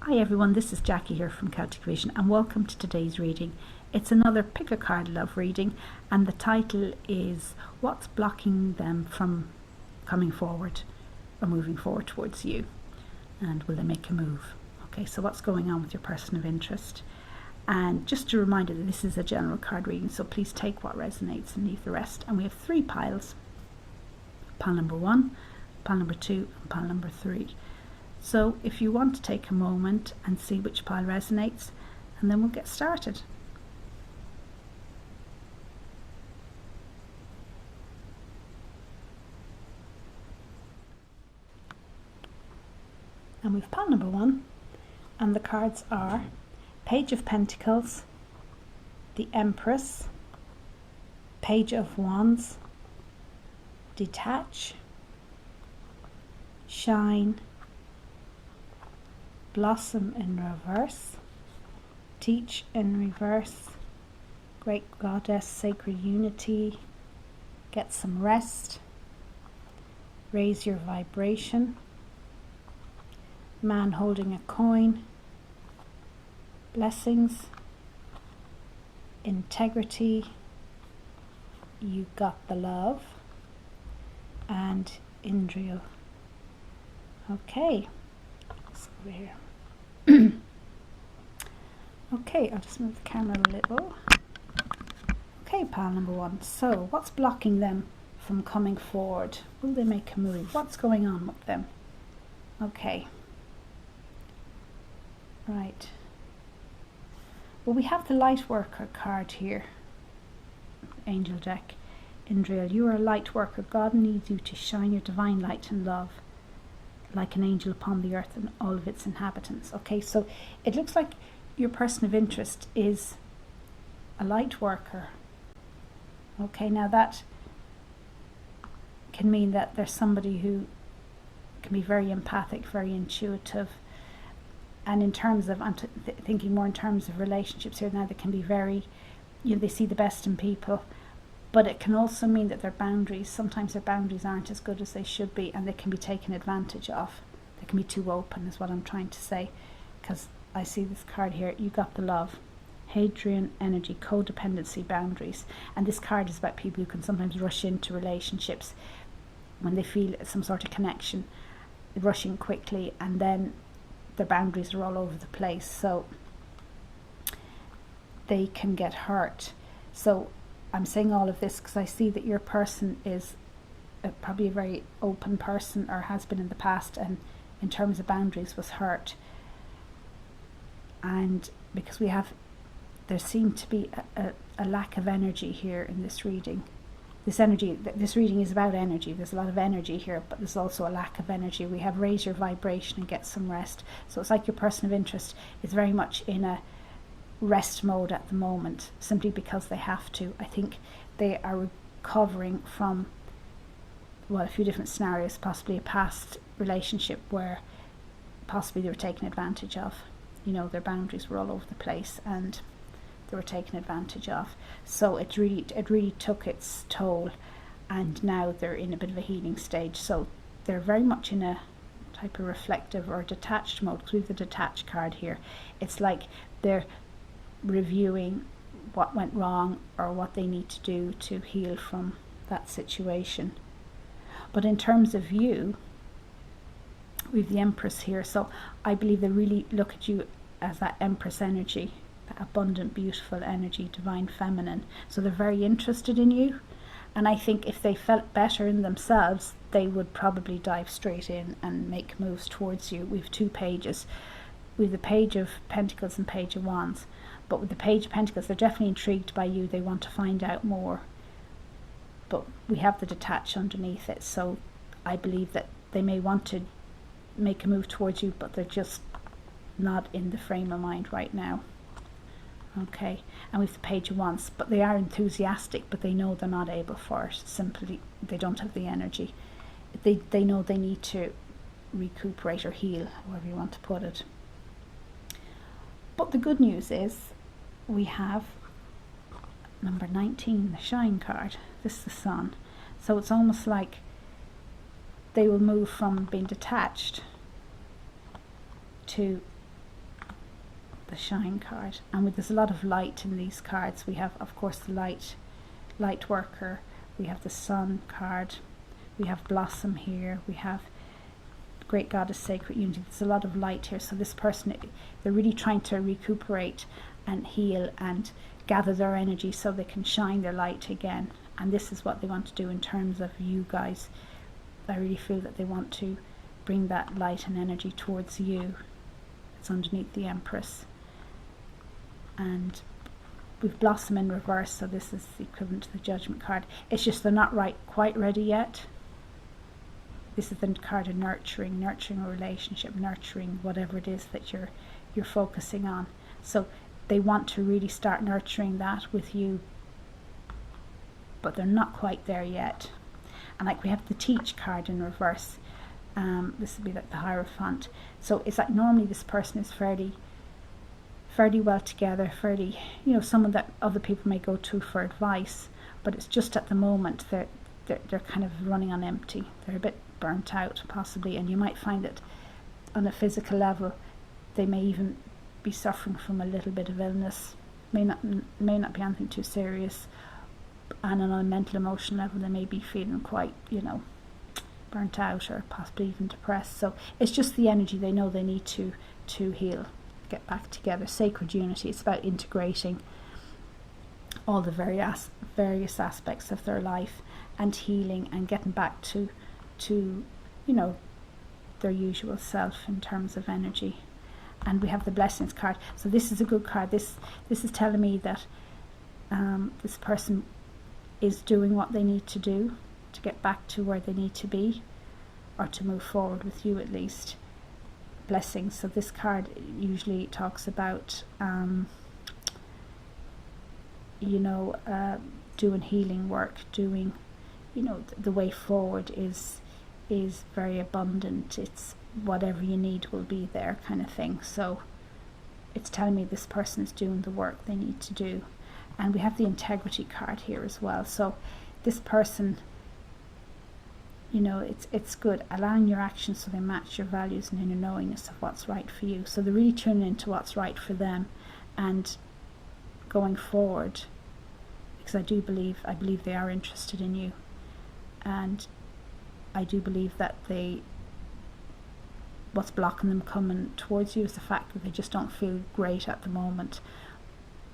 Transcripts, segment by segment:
Hi everyone, this is Jackie here from Celtic Vision and welcome to today's reading. It's another pick a card love reading and the title is What's Blocking Them from Coming Forward or Moving Forward Towards You, and will they make a move? Okay, so what's going on with your person of interest? And just a reminder that this is a general card reading, so please take what resonates and leave the rest. And we have 3 piles. Pile number 1, pile number 2 and pile number 3. So if you want to take a moment and see which pile resonates, and then we'll get started. And we've pile number 1, and the cards are Page of Pentacles, the Empress, Page of Wands, Detach, Shine, Blossom in reverse, Teach in reverse, Great Goddess, Sacred Unity, Get Some Rest, Raise Your Vibration, Man Holding a Coin, Blessings, Integrity, You Got the Love, and Indriel. Okay, let's go over here. Okay, I'll just move the camera a little. Okay, pile number 1. So, what's blocking them from coming forward? Will they make a move? What's going on with them? Okay. Right. Well, we have the Light Worker card here. Angel deck. Indriel, you are a light worker. God needs you to shine your divine light and love like an angel upon the earth and all of its inhabitants. Okay, so it looks like your person of interest is a light worker. Okay, now that can mean that there's somebody who can be very empathic, very intuitive, and in terms of, I'm thinking more in terms of relationships here now, they can be very, they see the best in people, but it can also mean that their boundaries, sometimes their boundaries aren't as good as they should be, and they can be taken advantage of. They can be too open is what I'm trying to say, because I see this card here, You Got the Love, Hadrian energy, codependency, boundaries. And this card is about people who can sometimes rush into relationships when they feel some sort of connection, rushing quickly, and then their boundaries are all over the place, so they can get hurt. So I'm saying all of this because I see that your person is probably a very open person, or has been in the past, and in terms of boundaries was hurt. And because there seemed to be a lack of energy here in this reading. This reading is about energy. There's a lot of energy here, but there's also a lack of energy. We have Raise Your Vibration and Get Some Rest. So it's like your person of interest is very much in a rest mode at the moment, simply because they have to. I think they are recovering from, well, a few different scenarios, possibly a past relationship where possibly they were taken advantage of. Their boundaries were all over the place and they were taken advantage of. So it really took its toll, and now they're in a bit of a healing stage. So they're very much in a type of reflective or detached mode, because we have the detached card here. It's like they're reviewing what went wrong or what they need to do to heal from that situation. But in terms of you, we have the Empress here, so I believe they really look at you as that Empress energy, that abundant, beautiful energy, divine feminine. So they're very interested in you, and I think if they felt better in themselves, they would probably dive straight in and make moves towards you. We have 2 pages. We have the Page of Pentacles and Page of Wands. But with the Page of Pentacles, they're definitely intrigued by you. They want to find out more. But we have the Detach underneath it. So I believe that they may want to make a move towards you, but they're just not in the frame of mind right now. Okay, and we have the Page of Wands. But they are enthusiastic, but they know they're not able for it. Simply, they don't have the energy. They know they need to recuperate or heal, however you want to put it. But the good news is we have number 19, the Shine card. This is the Sun. So it's almost like they will move from being detached to the Shine card. And there's a lot of light in these cards. We have, of course, the light worker. We have the Sun card. We have Blossom here. We have Great Goddess, Sacred Unity. There's a lot of light here. So this person, they're really trying to recuperate and heal and gather their energy so they can shine their light again. And this is what they want to do in terms of you guys. I really feel that they want to bring that light and energy towards you. It's underneath the Empress. And we've Blossom in reverse, so this is the equivalent to the Judgment card. It's just they're not quite ready yet. This is the card of nurturing a relationship, nurturing whatever it is that you're focusing on. So they want to really start nurturing that with you, but they're not quite there yet. And like we have the Teach card in reverse. This would be like the Hierophant. So it's like normally this person is fairly well together, fairly, someone that other people may go to for advice, but it's just at the moment they're kind of running on empty. They're a bit burnt out possibly, and you might find that on a physical level they may even be suffering from a little bit of illness. May not be anything too serious, and on a mental emotional level they may be feeling quite burnt out or possibly even depressed. So it's just the energy they know they need to heal, get back together. Sacred Unity, it's about integrating all the various aspects of their life and healing and getting back to their usual self in terms of energy. And we have the Blessings card. So this is a good card. This is telling me that this person is doing what they need to do to get back to where they need to be, or to move forward with you at least. Blessings. So this card usually talks about doing healing work, doing the way forward is very abundant. It's whatever you need will be there, kind of thing. So it's telling me this person is doing the work they need to do. And we have the Integrity card here as well. So this person, it's good, allowing your actions so they match your values and inner knowingness of what's right for you. So they're really tuning into what's right for them and going forward, because I believe they are interested in you, and I do believe that what's blocking them coming towards you is the fact that they just don't feel great at the moment,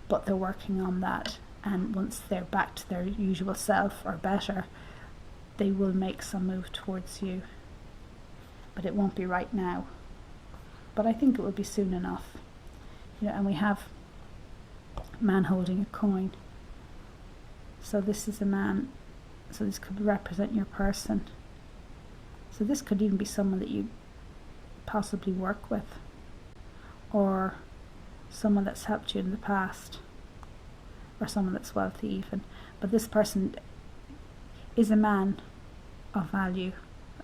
but they're working on that, and once they're back to their usual self or better, they will make some move towards you. But it won't be right now, but I think it will be soon enough. And we have a man holding a coin. So this is a man, so this could represent your person. So this could even be someone that you possibly work with, or someone that's helped you in the past, or someone that's wealthy even. But this person is a man of value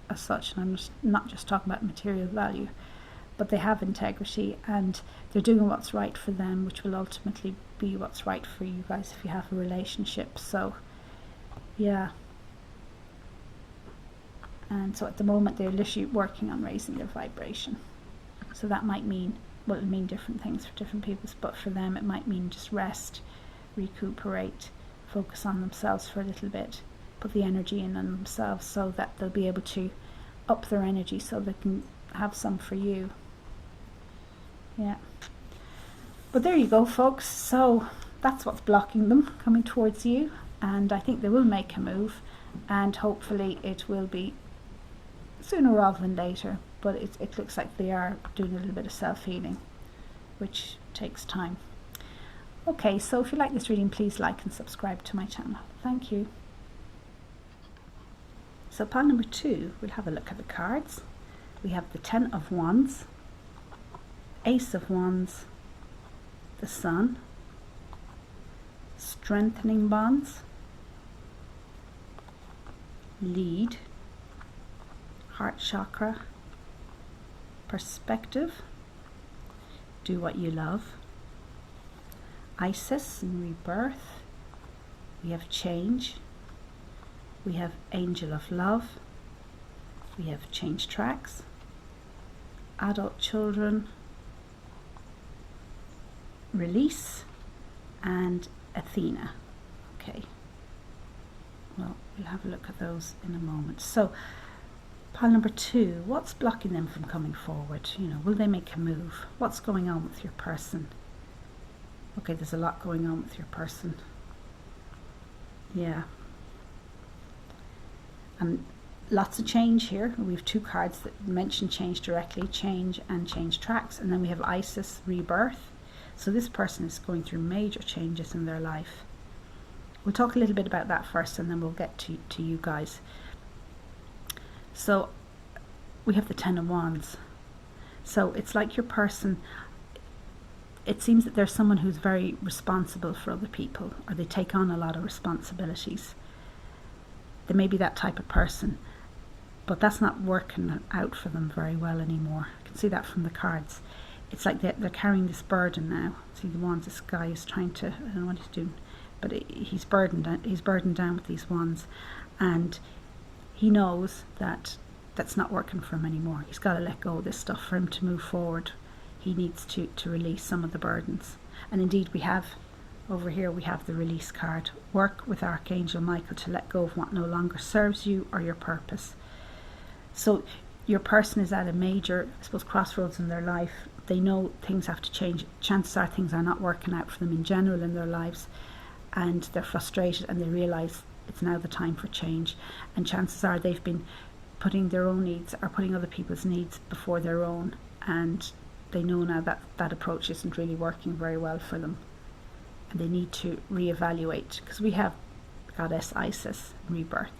as such, and I'm not just talking about material value, but they have integrity and they're doing what's right for them, which will ultimately be what's right for you guys if you have a relationship. So yeah, and so at the moment they're literally working on raising their vibration. So that might mean, well, it'll mean different things for different people, but for them it might mean just rest, recuperate, focus on themselves for a little bit, put the energy in on themselves so that they'll be able to up their energy so they can have some for you. Yeah, but there you go, folks. So that's what's blocking them coming towards you, and I think they will make a move, and hopefully it will be sooner rather than later, but it looks like they are doing a little bit of self-healing, which takes time. Okay, so if you like this reading, please like and subscribe to my channel. Thank you. So pile number 2, we'll have a look at the cards. We have the 10 of Wands, Ace of Wands, the Sun, Strengthening Bonds, Lead, Heart Chakra, Perspective, Do What You Love, Isis and Rebirth. We have Change. We have Angel of Love. We have Change Tracks, Adult Children, release, and Athena. Okay, well, we'll have a look at those in a moment. So pile number 2, what's blocking them from coming forward? You know, will they make a move? What's going on with your person? Okay, there's a lot going on with your person. Yeah. And lots of change here. We have 2 cards that mention change directly, change and change tracks. And then we have Isis, rebirth. So this person is going through major changes in their life. We'll talk a little bit about that first, and then we'll get to you guys. So we have the 10 of Wands. So it's like your person, it seems that there's someone who's very responsible for other people, or they take on a lot of responsibilities. They may be that type of person, but that's not working out for them very well anymore. I can see that from the cards. It's like they're carrying this burden now. See the wands, this guy is trying to, I don't know what he's doing, but he's burdened down with these wands, and he knows that that's not working for him anymore. He's got to let go of this stuff for him to move forward. He needs to release some of the burdens. And indeed we have, over here we have the release card. Work with Archangel Michael to let go of what no longer serves you or your purpose. So your person is at a major, I suppose, crossroads in their life. They know things have to change. Chances are things are not working out for them in general in their lives, and they're frustrated, and they realise it's now the time for change. And chances are they've been putting their own needs or putting other people's needs before their own, and they know now that that approach isn't really working very well for them, and they need to reevaluate, because we have Goddess Isis, rebirth,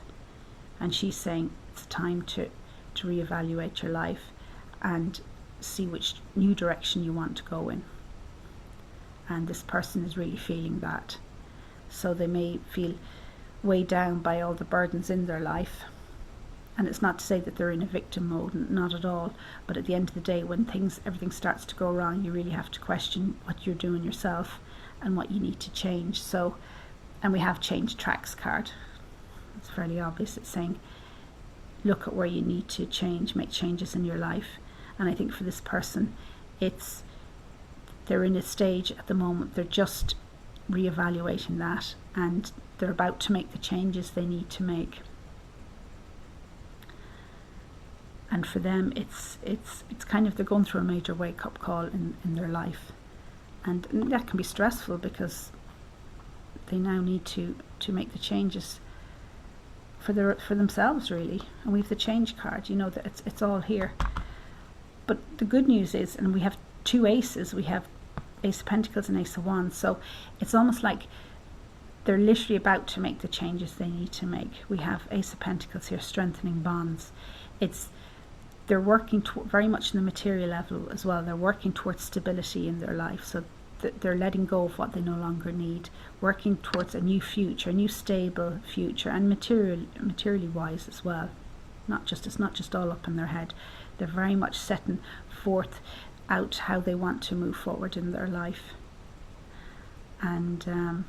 and she's saying it's time to reevaluate your life and see which new direction you want to go in. And this person is really feeling that, so they may feel weighed down by all the burdens in their life. And it's not to say that they're in a victim mode, not at all, but at the end of the day, when everything starts to go wrong, you really have to question what you're doing yourself and what you need to change. So, and we have change tracks card. It's fairly obvious. It's saying look at where you need to change, make changes in your life. And I think for this person, they're in a stage at the moment, they're just reevaluating that, and they're about to make the changes they need to make. And for them, it's kind of, they're going through a major wake-up call in their life, and that can be stressful because they now need to make the changes for themselves, really. And we have the change card, you know, that it's all here. But the good news is, and we have 2 aces, we have Ace of Pentacles and Ace of Wands, so it's almost like they're literally about to make the changes they need to make. We have Ace of Pentacles here, strengthening bonds. They're working very much in the material level as well. They're working towards stability in their life, so they're letting go of what they no longer need, working towards a new future, a new stable future, and materially wise as well. It's not just all up in their head. They're very much setting forth out how they want to move forward in their life. And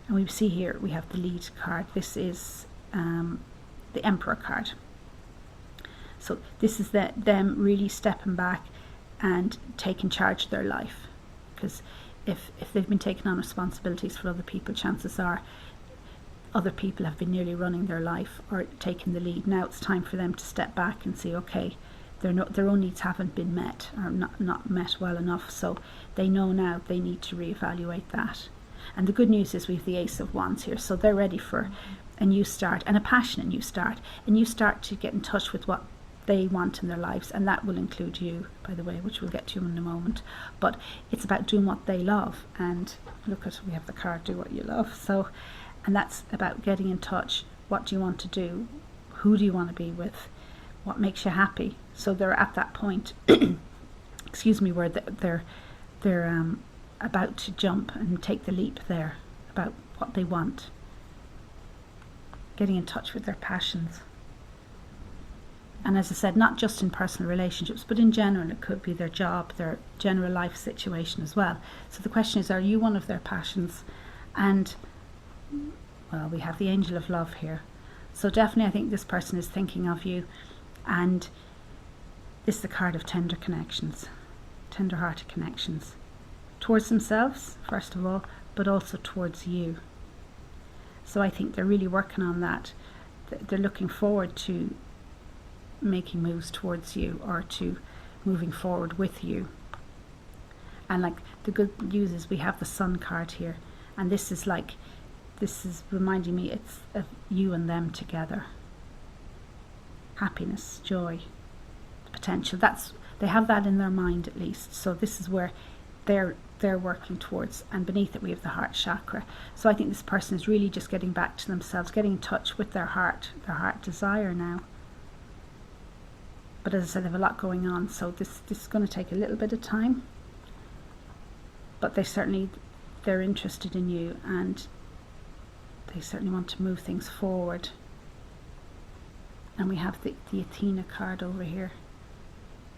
we see here we have the lead card. This is the Emperor card. So this is them really stepping back and taking charge of their life. Because if they've been taking on responsibilities for other people, chances are other people have been nearly running their life or taking the lead. Now it's time for them to step back and see, okay, their own needs haven't been met, or not met well enough, so they know now they need to reevaluate that. And the good news is we have the Ace of Wands here, so they're ready for a new start, and a passionate new start to get in touch with what they want in their lives, and that will include you, by the way, which we'll get to in a moment. But it's about doing what they love, and look at, we have the card, do what you love. So, and that's about getting in touch. What do you want to do? Who do you want to be with? What makes you happy? So they're at that point excuse me, where they're about to jump and take the leap there about what they want, getting in touch with their passions. And as I said, not just in personal relationships, but in general. It could be their job, their general life situation as well. So the question is, are you one of their passions? And, well, we have the Angel of Love here. So definitely I think this person is thinking of you. And this is the card of tender connections, tender-hearted connections, towards themselves, first of all, but also towards you. So I think they're really working on that. They're looking forward to making moves towards you, or to moving forward with you. And like, the good news is we have the Sun card here, and this is reminding me it's of you and them together. Happiness, joy, potential. They have that in their mind at least. So this is where they're working towards, and beneath it we have the heart chakra. So I think this person is really just getting back to themselves, getting in touch with their heart desire now. But as I said, they have a lot going on, so this is going to take a little bit of time. But they're interested in you, and they certainly want to move things forward. And we have the Athena card over here.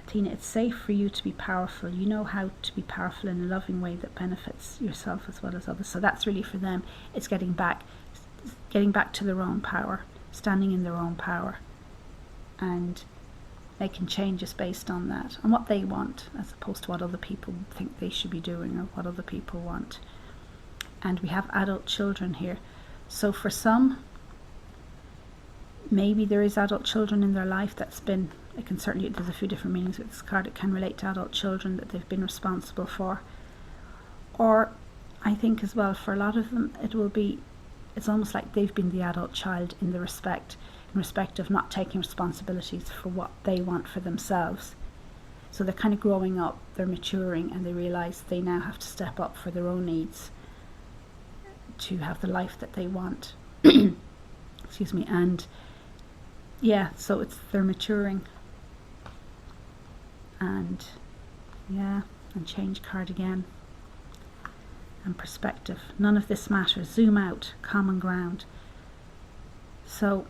Athena, it's safe for you to be powerful. You know how to be powerful in a loving way that benefits yourself as well as others. So that's really for them. It's getting back to their own power, standing in their own power, and making changes based on that, and what they want, as opposed to what other people think they should be doing, or what other people want. And we have adult children here. So for some, maybe there is adult children in their life there's a few different meanings with this card. It can relate to adult children that they've been responsible for. Or I think as well, for a lot of them, it's almost like they've been the adult child in respect of not taking responsibilities for what they want for themselves. So they're kind of growing up, they're maturing, and they realise they now have to step up for their own needs to have the life that they want. Excuse me. And yeah, so they're maturing. And change card again. And perspective. None of this matters. Zoom out. Common ground. So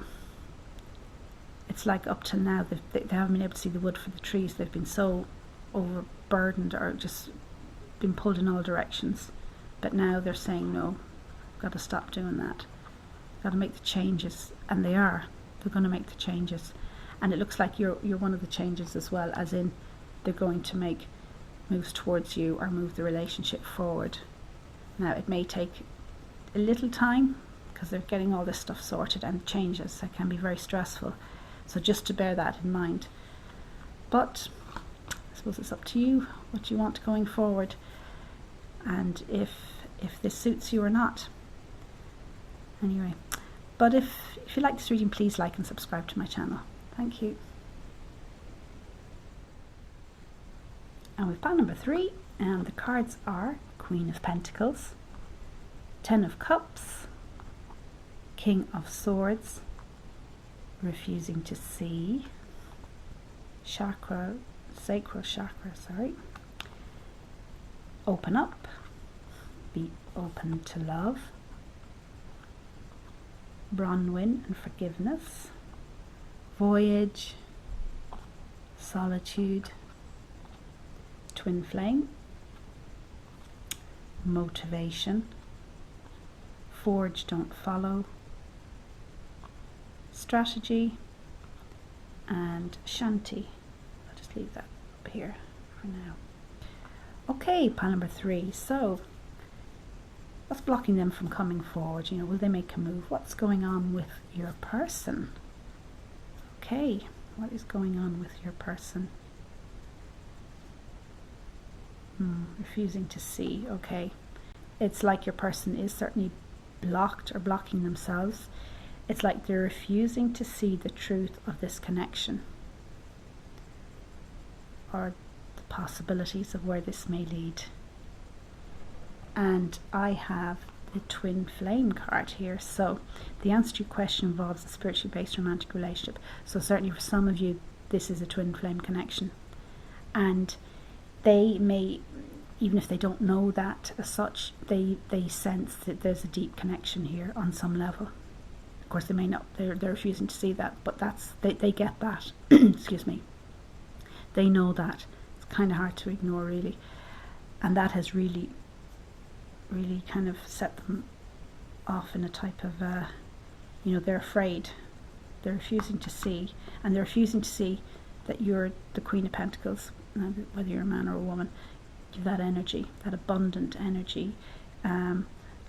it's like up till now they haven't been able to see the wood for the trees. They've been so overburdened, or just been pulled in all directions. But now they're saying, no, got to stop doing that. Got to make the changes. And they're going to make the changes. And it looks like you're one of the changes as well, as in they're going to make moves towards you, or move the relationship forward. Now it may take a little time, because they're getting all this stuff sorted, and changes that can be very stressful. So just to bear that in mind. But I suppose it's up to you what you want going forward, and if this suits you or not. Anyway, but if you like this reading, please like and subscribe to my channel. Thank you. And we've pile number 3, and the cards are Queen of Pentacles, 10 of Cups, King of Swords, refusing to see, sacral chakra, open up, be open to love, Bronwyn and forgiveness, voyage, solitude, twin flame, motivation, forge, don't follow, strategy, and shanti. I'll just leave that up here for now. Okay, pile number 3. So what's blocking them from coming forward? Will they make a move? What's going on with your person? Okay, what is going on with your person? Refusing to see. Okay, it's like your person is certainly blocked or blocking themselves. It's like they're refusing to see the truth of this connection, or the possibilities of where this may lead. And I have the twin flame card here. So the answer to your question involves a spiritually based romantic relationship. So certainly for some of you, this is a twin flame connection. And they may, even if they don't know that as such, they sense that there's a deep connection here on some level. Of course, they may not, they're refusing to see that, but they get that. Excuse me. They know that. It's kind of hard to ignore, really. And that has really kind of set them off in a type of, they're afraid. They're refusing to see. And they're refusing to see that you're the Queen of Pentacles, whether you're a man or a woman. that energy, that abundant energy,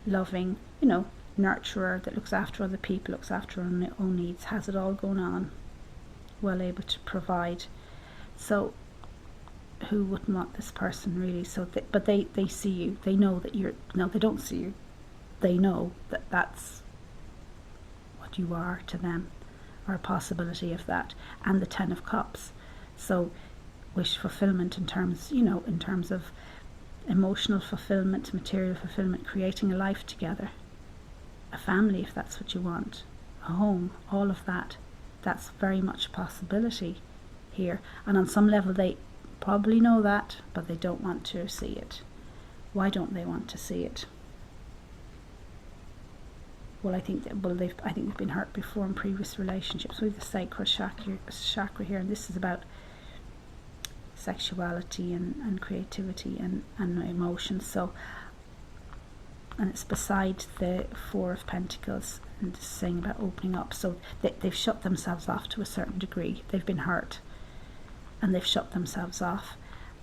loving, nurturer that looks after other people, looks after her own needs, has it all going on, well able to provide. So who wouldn't want this person, really? So but they see you, they know that you're, no, they don't see you, they know that that's what you are to them, or a possibility of that. And the 10 of Cups, so wish fulfillment in terms of emotional fulfillment, material fulfillment, creating a life together, a family if that's what you want, a home, all of that. That's very much a possibility here. And on some level they probably know that, but they don't want to see it. Why don't they want to see it? Well, I think they've been hurt before in previous relationships. We have the sacral chakra here, and this is about sexuality and creativity and emotions. So, and it's beside the 4 of Pentacles, and it's saying about opening up. So they've shut themselves off to a certain degree. They've been hurt and they've shut themselves off,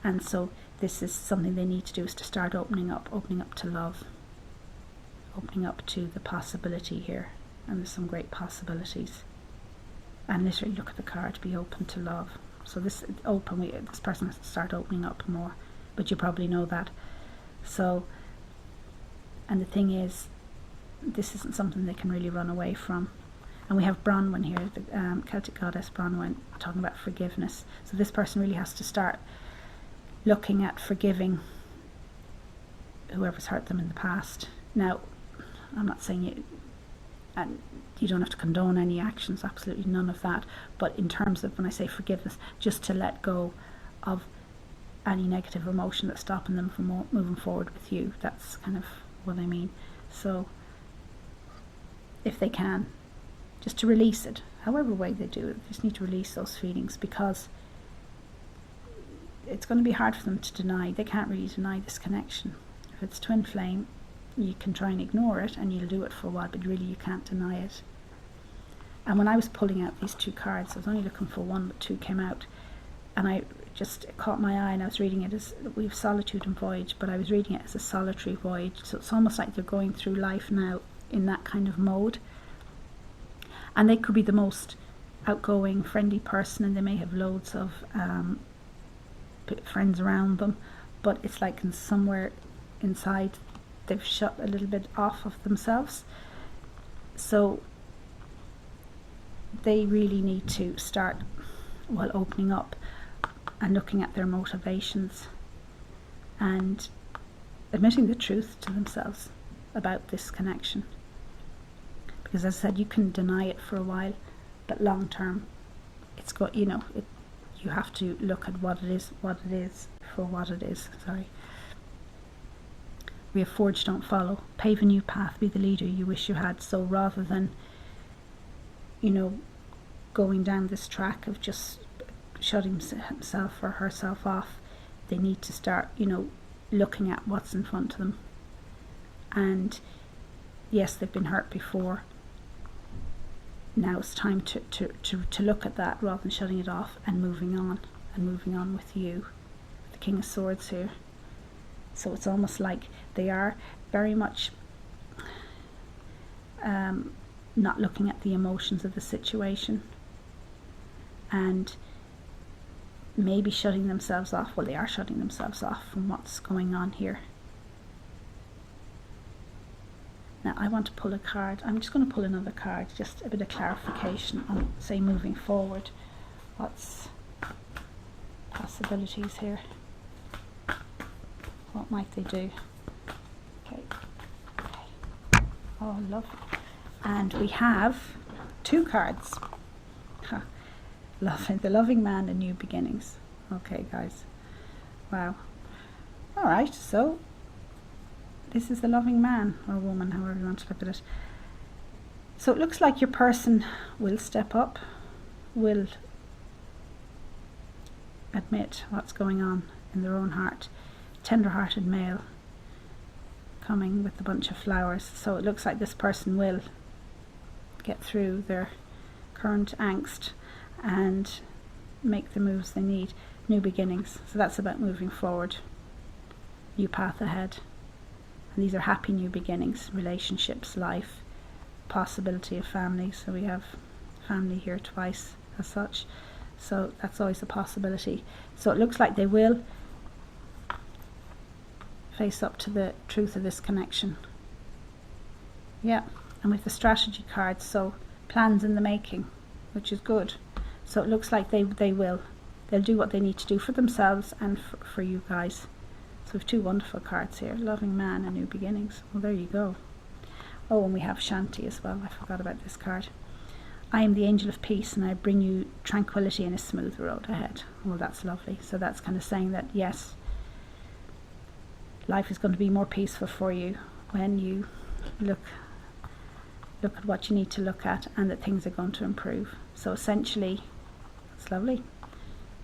and so this is something they need to do, is to start opening up to love, opening up to the possibility here. And there's some great possibilities, and literally look at the card, be open to love. So this person has to start opening up more, but you probably know that. So, and the thing is, this isn't something they can really run away from. And we have Bronwyn here, the Celtic goddess Bronwyn, talking about forgiveness. So this person really has to start looking at forgiving whoever's hurt them in the past. Now, I'm not saying you don't have to condone any actions, absolutely none of that. But in terms of, when I say forgiveness, just to let go of any negative emotion that's stopping them from moving forward with you. That's kind of what I mean. So, if they can, just to release it, however way they do it, they just need to release those feelings, because it's going to be hard for them to deny. They can't really deny this connection. If it's twin flame, you can try and ignore it and you'll do it for a while, but really you can't deny it. And when I was pulling out these 2 cards, I was only looking for 1, but 2 came out, and it caught my eye, and I was reading it as, we have solitude and voyage, but I was reading it as a solitary voyage. So it's almost like they're going through life now in that kind of mode. And they could be the most outgoing, friendly person, and they may have loads of friends around them, but it's like somewhere inside they've shut a little bit off of themselves. So they really need to start, opening up and looking at their motivations and admitting the truth to themselves about this connection. Because as I said, you can deny it for a while, but long term, it's got, you have to look at what it is for what it is. Sorry. We have forge, don't follow. Pave a new path, be the leader you wish you had. So rather than, going down this track of just shutting himself or herself off, they need to start, looking at what's in front of them. And yes, they've been hurt before. Now it's time to look at that rather than shutting it off and moving on with you. The King of Swords here. So it's almost like they are very much not looking at the emotions of the situation and maybe shutting themselves off. Well, they are shutting themselves off from what's going on here. Now I want to pull a card. I'm just going to pull another card, just a bit of clarification on, say, moving forward. What's possibilities here? What might they do? Okay. Oh, lovely. And we have 2 cards. Loving, the loving man and new beginnings. Okay, guys. Wow. All right, so this is the loving man or woman, however you want to look at it. So it looks like your person will step up, will admit what's going on in their own heart. Tender-hearted male coming with a bunch of flowers. So it looks like this person will get through their current angst and make the moves they need. New beginnings. So that's about moving forward. new path ahead. And these are happy new beginnings, relationships, life, possibility of family. So we have family here twice as such. So that's always a possibility. So it looks like they will face up to the truth of this connection. Yeah, and with the strategy cards, so plans in the making, which is good. So it looks like they'll do what they need to do for themselves and for you guys. So we have two wonderful cards here, loving man and new beginnings. Well, there you go. Oh, and we have Shanti as well. I forgot about this card. I am the angel of peace, and I bring you tranquility and a smooth road ahead. Well, that's lovely. So that's kind of saying that, yes, life is going to be more peaceful for you when you look at what you need to look at, and that things are going to improve. So essentially, that's lovely.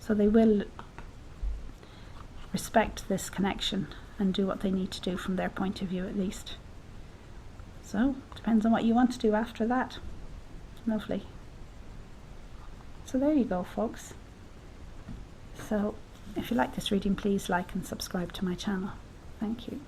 So they will respect this connection and do what they need to do from their point of view, at least. So depends on what you want to do after that. Lovely. So there you go, folks. So if you like this reading, please like and subscribe to my channel. Thank you.